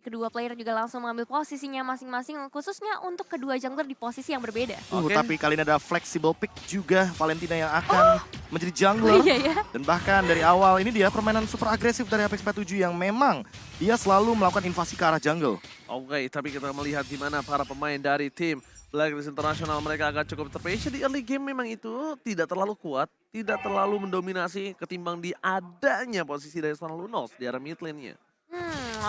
kedua player juga langsung mengambil posisinya masing-masing, khususnya untuk kedua jungler di posisi yang berbeda. Tapi kali ini ada flexible pick juga Valentina yang akan menjadi jungler. Iya ya. Dan bahkan dari awal ini dia permainan super agresif dari Apex 47 yang memang dia selalu melakukan invasi ke arah jungle. Oke, tapi kita melihat di mana para pemain dari tim Blacklist International mereka agak cukup terpatient di early game, memang itu tidak terlalu kuat, tidak terlalu mendominasi ketimbang di adanya posisi dari seorang Lunos di arah mid lane-nya.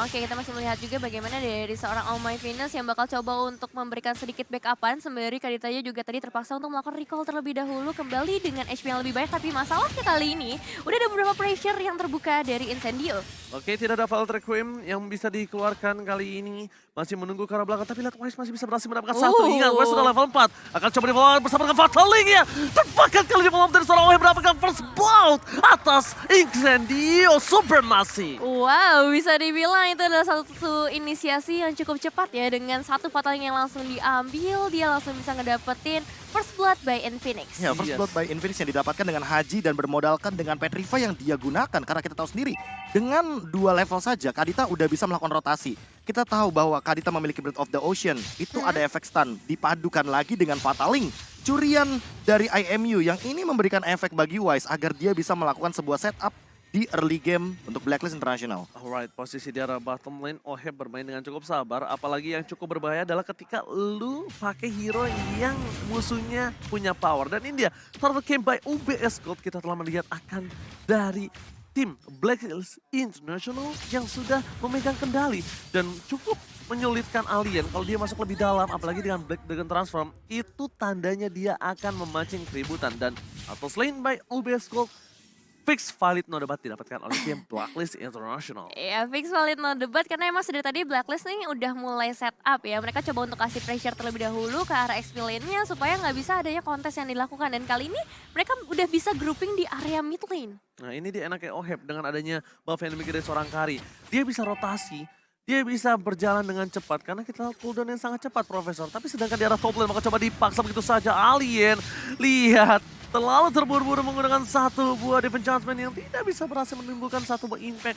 Oke, kita masih melihat juga bagaimana dari seorang All Might Venus yang bakal coba untuk memberikan sedikit backupan, sembari Kaditanya juga tadi terpaksa untuk melakukan recall terlebih dahulu kembali dengan HP yang lebih banyak, tapi masalahnya kali ini udah ada beberapa pressure yang terbuka dari Incendio. Oke, tidak ada Vault Requiem yang bisa dikeluarkan kali ini. Masih menunggu ke arah belakang, tapi lihat Wise masih bisa berhasil mendapatkan satu. Ingat, Wise sudah level 4. Akan coba di-follow bersama dengan Fatal Link ya. Terbakar kali di follow dari seorang Wise mendapatkan first blood atas Incendio Supremacy. Wow, bisa dibilang itu adalah satu inisiasi yang cukup cepat ya. Dengan satu Fatal Link yang langsung diambil, dia langsung bisa ngedapetin First Blood by Infinix. Ya, First Blood by Infinix yang didapatkan dengan Haji dan bermodalkan dengan Petrify yang dia gunakan. Karena kita tahu sendiri, dengan 2 level saja Kadita udah bisa melakukan rotasi. Kita tahu bahwa Kadita memiliki Breath of the Ocean. Itu ada efek stun, dipadukan lagi dengan Fatal Link. Curian dari IMU yang ini memberikan efek bagi Wise agar dia bisa melakukan sebuah setup di early game untuk Blacklist International. Alright, posisi di arah bottom lane, Oheb bermain dengan cukup sabar. Apalagi yang cukup berbahaya adalah ketika lu pakai hero yang musuhnya punya power. Dan ini dia, turtle camp by UBS Gold kita telah melihat akan dari tim Blacklist International yang sudah memegang kendali. Dan cukup menyulitkan Alien kalau dia masuk lebih dalam, apalagi dengan Black Dragon Transform. Itu tandanya dia akan memancing keributan. Dan atau lane by UBS Gold, fix valid no debat didapatkan oleh tim Blacklist International. Ya, fix valid no debat karena emang sudah tadi Blacklist nih udah mulai set up ya. Mereka coba untuk kasih pressure terlebih dahulu ke arah XP lane-nya supaya nggak bisa adanya kontes yang dilakukan. Dan kali ini mereka udah bisa grouping di area mid lane. Nah ini dia enaknya Oheb dengan adanya buff yang dimiliki dari seorang Kari. Dia bisa rotasi, dia bisa berjalan dengan cepat karena kita tahu cooldown yang sangat cepat Profesor. Tapi sedangkan di arah top lane maka coba dipaksa begitu saja Alien. Lihat. Terlalu terburu-buru menggunakan satu buah defense judgment yang tidak bisa berhasil menimbulkan satu buah impact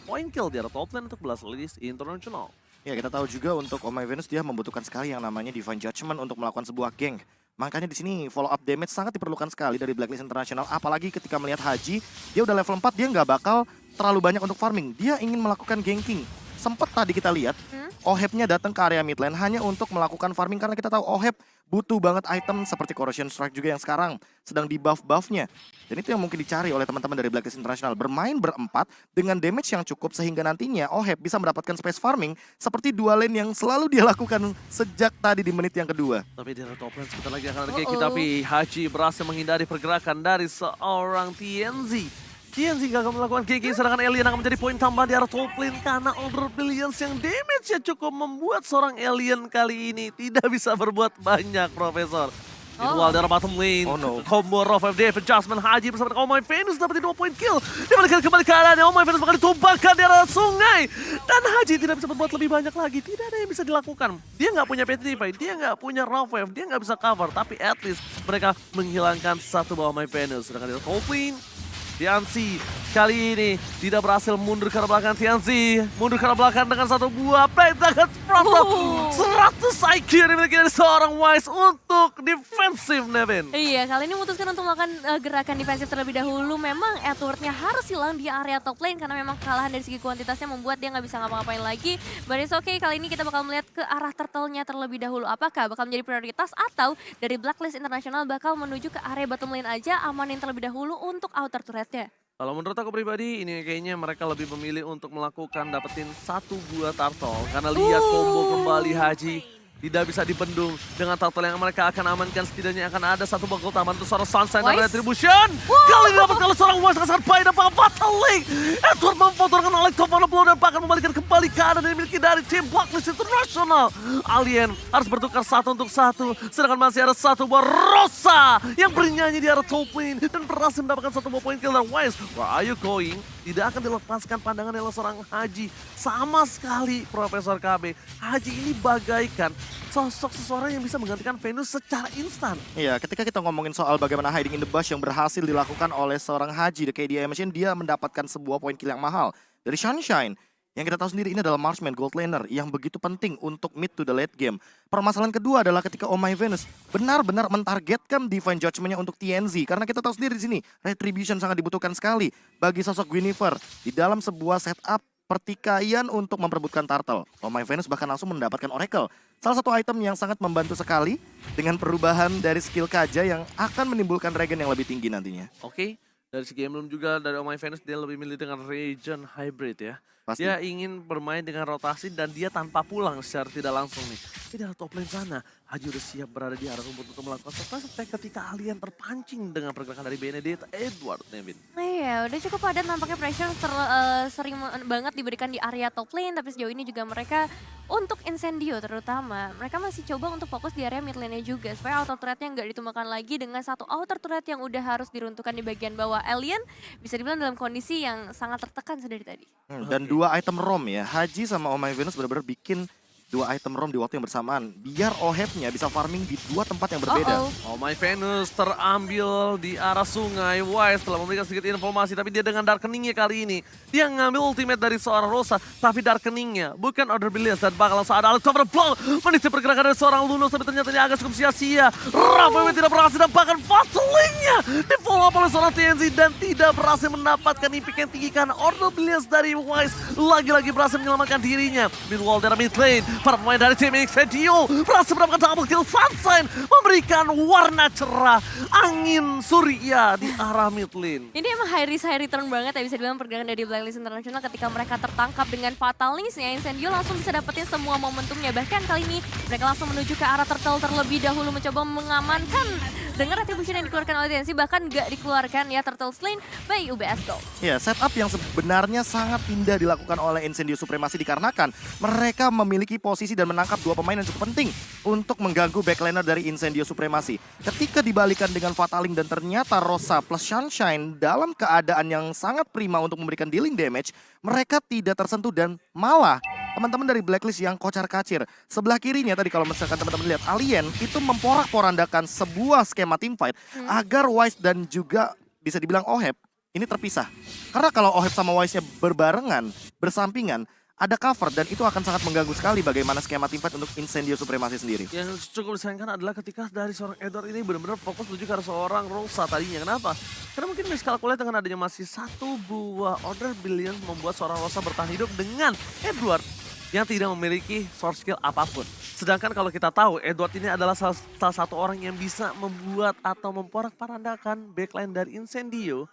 point kill di arah top lane untuk Blacklist International. Ya, kita tahu juga untuk Oh My Venus dia membutuhkan sekali yang namanya Divine Judgment untuk melakukan sebuah gank. Makanya di sini follow up damage sangat diperlukan sekali dari Blacklist International. Apalagi ketika melihat Haji, dia udah level 4, dia nggak bakal terlalu banyak untuk farming. Dia ingin melakukan ganking. Sempat tadi kita lihat, Ohebnya datang ke area mid lane hanya untuk melakukan farming. Karena kita tahu Oheb butuh banget item seperti Corrosion Strike juga yang sekarang sedang di buff-buffnya. Dan itu yang mungkin dicari oleh teman-teman dari Blacklist International. Bermain berempat dengan damage yang cukup sehingga nantinya Oheb bisa mendapatkan space farming seperti 2 lane yang selalu dia lakukan sejak tadi di menit yang kedua. Tapi di arah top lane sebentar lagi akan ada Keki, tapi Haji berhasil menghindari pergerakan dari seorang TNZ. TNZ gagal melakukan Keki, sedangkan Alien akan menjadi poin tambah di arah top lane karena Order Billions yang damage-nya cukup membuat seorang Alien kali ini tidak bisa berbuat banyak, Profesor. Meanwhile dari bottom lane, combo Raw 5D, adjustment Haji bersama dengan Oh My Venus dapat 2 point kill. Dibalikan kembali ke arahnya, Oh My Venus bakal ditumbangkan di arah sungai. Dan Haji tidak bisa berbuat lebih banyak lagi, tidak ada yang bisa dilakukan. Dia nggak punya Petrify, dia nggak punya Raw 5, dia nggak bisa cover. Tapi at least mereka menghilangkan satu bawah Oh My Venus. Sedangkan di top lane, Tianzi kali ini tidak berhasil mundur ke arah belakang. Tianzi mundur ke arah belakang dengan satu buah play dengan 100 IQ yang dimiliki dari seorang Wise untuk defensif, Nevin. Iya, kali ini memutuskan untuk melakukan gerakan defensif terlebih dahulu. Memang Edward-nya harus hilang di area top lane karena memang kekalahan dari segi kuantitasnya membuat dia nggak bisa ngapa-ngapain lagi. But it's okay, kali ini kita bakal melihat ke arah turtle-nya terlebih dahulu. Apakah bakal menjadi prioritas atau dari Blacklist International bakal menuju ke area bottom lane aja, amanin terlebih dahulu untuk outer turret-nya? Kalau menurut aku pribadi, ini kayaknya mereka lebih memilih untuk melakukan dapetin satu buah turtle. Karena lihat combo kembali Haji. Tidak bisa dibendung dengan turtle yang mereka akan amankan. Setidaknya akan ada satu bakal taman untuk seorang Sunshine dan Retribution. Kali ini dapat kalau seorang Wise sangat baik dan Fatal Link. Edward memfotorkan Electro Blow dan bahkan membalikan kembali keadaan yang dimiliki dari tim Blacklist International. Alien harus bertukar 1 untuk 1. Sedangkan masih ada satu buah Rosa yang bernyanyi di arah top lane. Dan berhasil mendapatkan satu buah point kill dari Wise. Where are you going? Tidak akan dilepaskan pandangan oleh seorang Haji. Sama sekali Profesor KB. Haji ini bagaikan sosok seseorang yang bisa menggantikan Venus secara instan. Iya, ketika kita ngomongin soal bagaimana hiding in the bush yang berhasil dilakukan oleh seorang Haji, the KDA Machine, dia mendapatkan sebuah poin kill yang mahal dari Sunshine Yang kita tahu sendiri ini adalah Marksman Gold Laner yang begitu penting untuk mid to the late game. Permasalahan kedua adalah ketika Oh My Venus benar-benar mentargetkan Divine Judgment-nya untuk TNZ. Karena kita tahu sendiri di sini Retribution sangat dibutuhkan sekali bagi sosok Guinevere di dalam sebuah setup pertikaian untuk memperebutkan turtle. Oh My Venus bahkan langsung mendapatkan Oracle. Salah satu item yang sangat membantu sekali dengan perubahan dari skill Kaja yang akan menimbulkan regen yang lebih tinggi nantinya. Oke, dari segi emblem juga dari Oh My Venus dia lebih milih dengan Regen Hybrid ya. Pasti. Dia ingin bermain dengan rotasi dan dia tanpa pulang secara tidak langsung nih. Tapi dari top lane sana, Haji udah siap berada di arah rumput untuk melakukan surprise attack ketika alien terpancing dengan pergerakan dari Benedict Edward, Nevin. Iya, udah cukup padat nampaknya pressure sering banget diberikan di area top lane, tapi sejauh ini juga mereka untuk Incendio terutama, mereka masih coba untuk fokus di area mid lane-nya juga supaya outer turret-nya nggak ditumbangkan lagi dengan satu outer turret yang udah harus diruntuhkan di bagian bawah. Alien bisa dibilang dalam kondisi yang sangat tertekan sedari tadi. Dan dua item ROM ya, Haji sama Oh My Venus benar-benar bikin dua item ROM di waktu yang bersamaan. Biar Oheb-nya bisa farming di dua tempat yang berbeda. Oh My Venus terambil di arah sungai. Wise telah memberikan sedikit informasi, tapi dia dengan Darkening-nya kali ini. Dia ngambil ultimate dari seorang Rosa, tapi Darkening-nya bukan Order Billions dan bakal langsung ada Alex Cover Blow. Meniti pergerakan dari seorang Lunos, tapi ternyata ini agak cukup sia-sia. Rafael tidak berhasil dan bahkan Fatuling-nya di follow up oleh seorang TNZ dan tidak berhasil mendapatkan impact yang tinggi karena Order Billions dari Wise lagi-lagi berhasil menyelamatkan dirinya. Meanwhile dari mid lane, para pemain dari tim Incendio berhasil mendapatkan double kill. Sunshine memberikan warna cerah angin surya di arah mid lane. Ini emang high risk high return banget ya bisa dibilang pergerakan dari Blacklist International ketika mereka tertangkap dengan Fatal Links-nya. Incendio langsung bisa dapetin semua momentumnya. Bahkan kali ini mereka langsung menuju ke arah turtle terlebih dahulu mencoba mengamankan dengan retribution yang dikeluarkan oleh TNC, bahkan nggak dikeluarkan ya turtle slain by UBS Gold. Ya, setup yang sebenarnya sangat indah dilakukan oleh Incendio Supremacy dikarenakan mereka memiliki posisi dan menangkap dua pemain yang cukup penting untuk mengganggu backliner dari Incendio Supremacy. Ketika dibalikan dengan Fataling dan ternyata Rosa plus Sunshine dalam keadaan yang sangat prima untuk memberikan dealing damage, mereka tidak tersentuh dan malah teman-teman dari Blacklist yang kocar-kacir. Sebelah kirinya tadi kalau misalkan teman-teman lihat, Alien itu memporak-porandakan sebuah skema teamfight agar Wise dan juga bisa dibilang Oheb ini terpisah. Karena kalau Oheb sama Wise-nya berbarengan, bersampingan, ada cover dan itu akan sangat mengganggu sekali bagaimana skema teamfight untuk Incendio Supremacy sendiri. Yang cukup disayangkan adalah ketika dari seorang Edward ini benar-benar fokus menuju ke arah seorang Rosa tadinya. Kenapa? Karena mungkin miskalkulasi dengan adanya masih satu buah Order Billions membuat seorang Rosa bertahan hidup dengan Edward yang tidak memiliki source skill apapun. Sedangkan kalau kita tahu Edward ini adalah salah satu orang yang bisa membuat atau memporak-porandakan backline dari Incendio.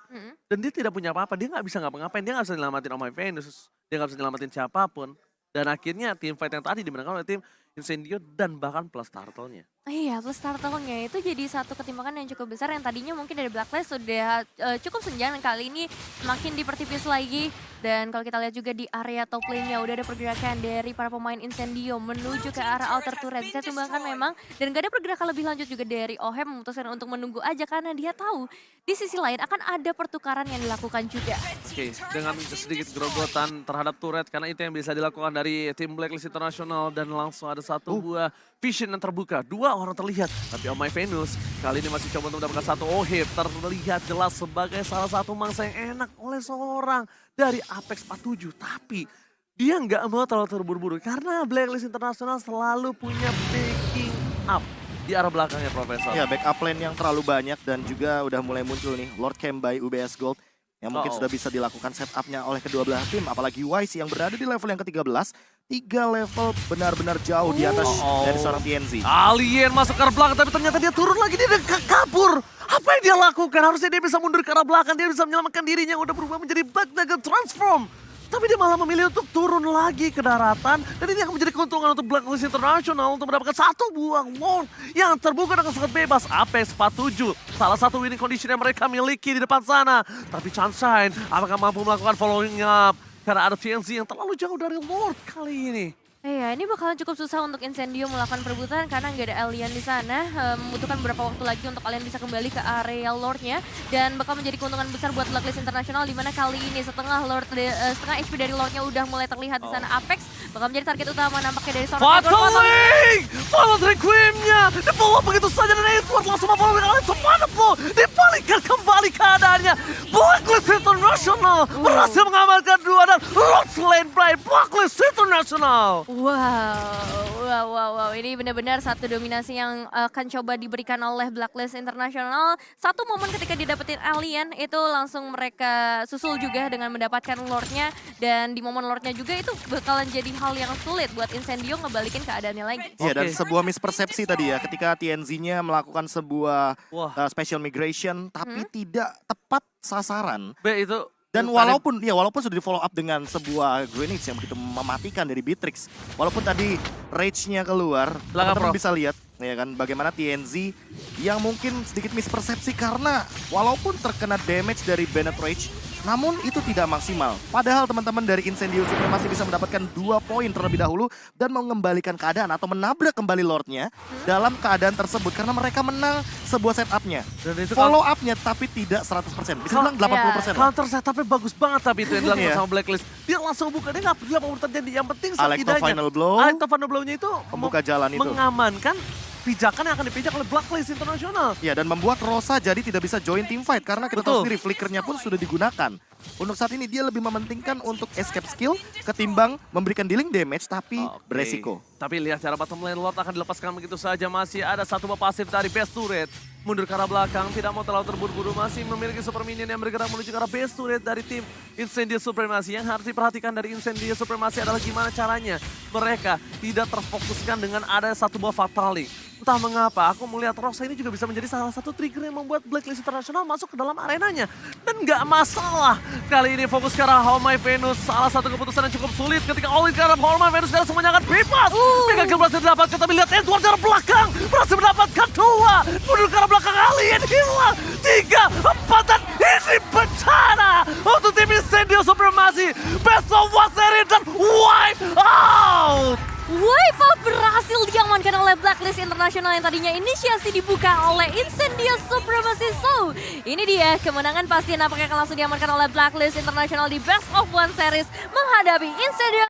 Dan dia tidak punya apa-apa, dia nggak bisa ngapa-ngapain, dia nggak bisa nyelamatin Oh My Venus, dia nggak bisa nyelamatin siapapun. Dan akhirnya tim fight yang tadi dimenangkan oleh tim Incendio dan bahkan plus turtle-nya. Iya, plus turtle-nya itu jadi satu ketimpangan yang cukup besar yang tadinya mungkin dari Blacklist sudah cukup senjang dan kali ini semakin dipertipis lagi. Dan kalau kita lihat juga di area top lane-nya udah ada pergerakan dari para pemain Incendio menuju ke arah outer turret. Bisa tumbangkan memang dan gak ada pergerakan lebih lanjut juga dari Oheb memutuskan untuk menunggu aja karena dia tahu di sisi lain akan ada pertukaran yang dilakukan juga. Oke, dengan sedikit gerogotan terhadap turret karena itu yang bisa dilakukan dari tim Blacklist International dan langsung ada satu buah vision yang terbuka. Dua orang terlihat, tapi Oh My Venus kali ini masih coba untuk mendapatkan satu Oheb. Terlihat jelas sebagai salah satu mangsa yang enak oleh seorang dari Apex 47. Tapi dia nggak mau terlalu terburu-buru karena Blacklist International selalu punya backing up di arah belakangnya, Profesor. Ya, backup lane yang terlalu banyak dan juga udah mulai muncul nih Lord Camp by UBS Gold yang mungkin sudah bisa dilakukan setupnya oleh kedua belah tim. Apalagi Wise yang berada di level yang ke-13. 3 level benar-benar jauh di atas dari seorang TNZ. Alien masuk ke arah belakang tapi ternyata dia turun lagi, dia udah kabur. Apa yang dia lakukan? Harusnya dia bisa mundur ke arah belakang, dia bisa menyelamatkan dirinya yang udah berubah menjadi Black Dagger Transform. Tapi dia malah memilih untuk turun lagi ke daratan. Dan ini akan menjadi keuntungan untuk Blacklist International untuk mendapatkan satu buah Lord yang terbuka dengan sangat bebas. Apex 47, salah satu winning condition yang mereka miliki di depan sana. Tapi Sunshine apakah mampu melakukan following up? Karena ada TNZ yang terlalu jauh dari Lord kali ini. Iya, ini bakalan cukup susah untuk Incendio melakukan perebutan karena nggak ada Alien di sana. Membutuhkan beberapa waktu lagi untuk Alien bisa kembali ke area Lord-nya. Dan bakal menjadi keuntungan besar buat Blacklist International di mana kali ini setengah HP dari Lord-nya udah mulai terlihat di sana. Apex bakal menjadi target utama nampaknya dari seorang Fataling! Follow Requiem-nya! Di follow begitu saja dan Edward langsung memfollow dengan Alien Mana Dibalikan kembali keadaannya. Blacklist International berhasil mengamankan 2 dan lost lane by Blacklist International. Wow. Ini benar-benar satu dominasi yang akan coba diberikan oleh Blacklist International. Satu momen ketika didapetin Alien itu langsung mereka susul juga dengan mendapatkan Lordnya. Dan di momen Lordnya juga itu bakalan jadi hal yang sulit buat Incendio ngebalikin keadaannya lagi. Iya, dan Oke. sebuah mispersepsi tadi ya ketika TNZ-nya melakukan sebuah Wah. special migration tapi tidak tepat sasaran. Itu Dan walaupun sudah di follow up dengan sebuah grenade yang begitu mematikan dari Beatrix. Walaupun tadi rage-nya keluar, Belakang, teman-teman Prof. bisa lihat ya kan bagaimana TNZ yang mungkin sedikit mispersepsi karena walaupun terkena damage dari Bennett Rage, namun itu tidak maksimal. Padahal teman-teman dari Incendio Supremacy bisa mendapatkan 2 poin terlebih dahulu dan mengembalikan keadaan atau menabrak kembali Lordnya dalam keadaan tersebut karena mereka menang sebuah setupnya. Dan itu kan Follow up-nya tapi tidak 100%. Bisa bilang 80% lah. counter setupnya bagus banget tapi itu yang dilakukan Iya. sama Blacklist. Dia langsung buka, dia nggak peduli apa yang terjadi. Yang penting Alecto setidaknya final blow. Alecto final blow-nya itu Membuka jalan itu. mengamankan pijakan yang akan dipijak oleh Blacklist International. Ya, dan membuat Rosa jadi tidak bisa join team fight karena kita tahu Betul. sendiri flickernya pun sudah digunakan. Untuk saat ini dia lebih mementingkan untuk escape skill ketimbang memberikan dealing damage tapi Oke. beresiko. Tapi lihat cara bottom lane Lord akan dilepaskan begitu saja. Masih ada satu buah pasif dari base turret. Mundur ke arah belakang, tidak mau terlalu terburu-buru. Masih memiliki super minion yang bergerak menuju ke arah base turret dari tim Incendio Supremacy. Yang harus diperhatikan dari Incendio Supremacy adalah gimana caranya mereka tidak terfokuskan dengan ada satu buah Fatali. Entah mengapa, aku melihat Rosa ini juga bisa menjadi salah satu trigger yang membuat Blacklist International masuk ke dalam arenanya. Dan nggak masalah. Kali ini fokus ke arah How My Venus. Salah satu keputusan yang cukup sulit ketika all in ke arah How My Venus karena semuanya akan bebas. Mega kill berhasil didapatkan, tapi lihat Edward dari belakang. Berhasil mendapatkan 2. Mundur ke arah belakang, Alien hilang. 3, 4, dan ini bencana untuk tim Incendio Supremacy. Best of 1 seri dan wipe out. Wipe out berhasil diamankan oleh Blacklist International yang tadinya inisiasi dibuka oleh Incendio Supremacy. So, ini dia kemenangan pasti nampaknya akan langsung diamankan oleh Blacklist International di Best of 1 Series menghadapi Incendio